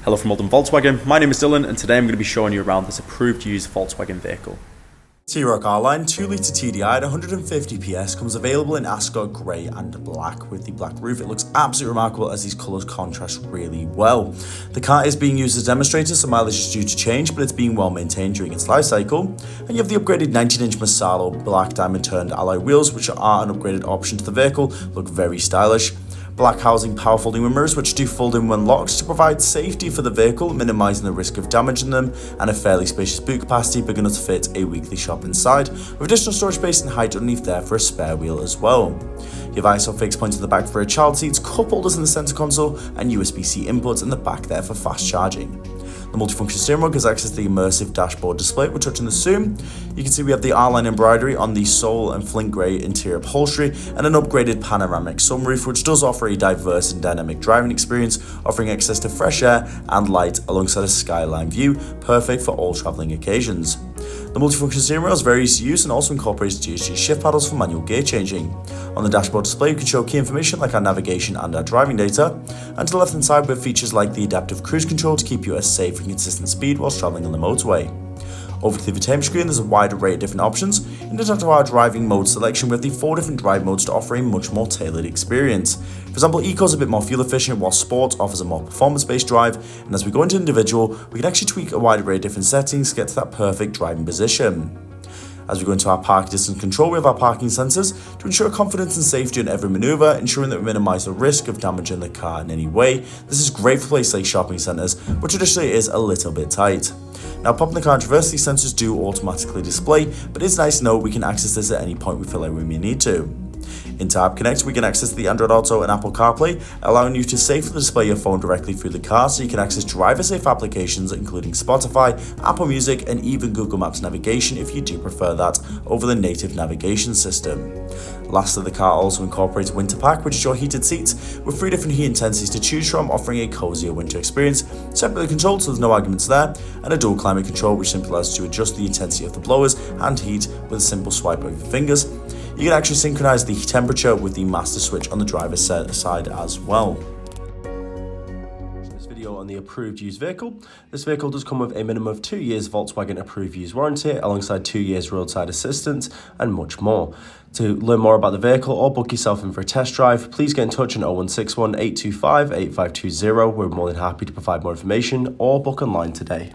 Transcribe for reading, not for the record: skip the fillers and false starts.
Hello from Oldham Volkswagen, my name is Dylan and today I'm going to be showing you around this approved used Volkswagen vehicle. T-Roc R-Line 2.0 TDI at 150 PS comes available in Ascot Grey and Black. With the black roof, it looks absolutely remarkable as these colours contrast really well. The car is being used as a demonstrator, so mileage is due to change, but it's being well maintained during its life cycle. And you have the upgraded 19-inch Misano Black diamond-turned alloy wheels, which are an upgraded option to the vehicle, look very stylish. Black housing power folding mirrors, which do fold in when locked to provide safety for the vehicle, minimising the risk of damaging them, and a fairly spacious boot capacity big enough to fit a weekly shop inside, with additional storage space and height underneath there for a spare wheel as well. You have ISO fixed points at the back for a child seat, cup holders in the centre console, and USB-C inputs in the back there for fast charging. The multifunction steering wheel gives access to the immersive dashboard display. We're touching the zoom. You can see we have the R-Line embroidery on the sole and flint grey interior upholstery and an upgraded panoramic sunroof, which does offer a diverse and dynamic driving experience, offering access to fresh air and light alongside a skyline view, perfect for all travelling occasions. The multifunction steering wheel is very easy to use and also incorporates GSG shift paddles for manual gear changing. On the dashboard display, you can show key information like our navigation and our driving data, and to the left hand side we have features like the adaptive cruise control to keep you at a safe and consistent speed whilst travelling on the motorway. Over to the infotainment screen, there's a wide array of different options. In addition to our driving mode selection, we have the 4 different drive modes to offer a much more tailored experience. For example, Eco is a bit more fuel efficient, while Sport offers a more performance-based drive, and as we go into individual, we can actually tweak a wide array of different settings to get to that perfect driving position. As we go into our park distance control, we have our parking sensors to ensure confidence and safety in every manoeuvre, ensuring that we minimise the risk of damaging the car in any way. This is great for places like shopping centres, but traditionally is a little bit tight. Now, popping the car in reverse, these sensors do automatically display, but it's nice to know we can access this at any point we feel like we may need to. In Tab Connect, we can access the Android Auto and Apple CarPlay, allowing you to safely display your phone directly through the car so you can access driver-safe applications including Spotify, Apple Music, and even Google Maps navigation if you do prefer that over the native navigation system. Lastly, the car also incorporates Winter Pack, which is your heated seats with 3 different heat intensities to choose from, offering a cozier winter experience, separately controlled so there's no arguments there, and a dual climate control which simply allows you to adjust the intensity of the blowers and heat with a simple swipe of your fingers. You can actually synchronize the temperature with the master switch on the driver's side as well. This video on the approved used vehicle. This vehicle does come with a minimum of 2 years Volkswagen approved used warranty alongside 2 years roadside assistance and much more. To learn more about the vehicle or book yourself in for a test drive, please get in touch on 0161 825 8520. We're more than happy to provide more information or book online today.